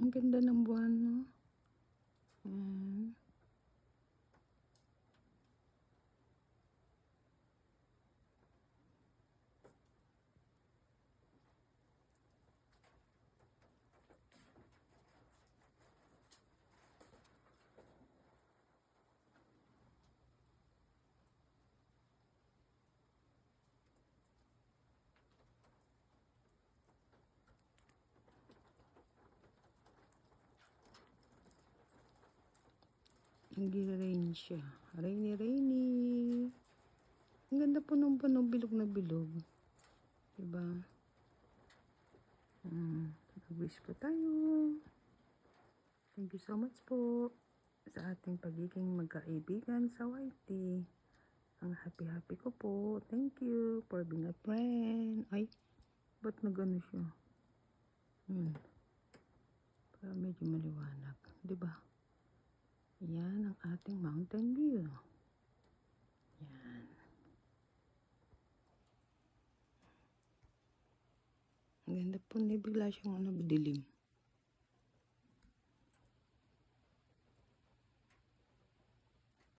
Ang ganda ng buwan, no? Ayan. Nag-rain siya. Rainy. Ang ganda po ng puno, bilog na bilog. Diba? Mag-wish po tayo. Thank you so much po sa ating pagiging magkaibigan sa YT. Ang happy ko po. Thank you for being a friend. Ay, ba't nagano siya? Para medyo maliwanag. Diba? Yan ang ating mountain view. Yan. Ang ganda po. Hindi bigla siyang dilim.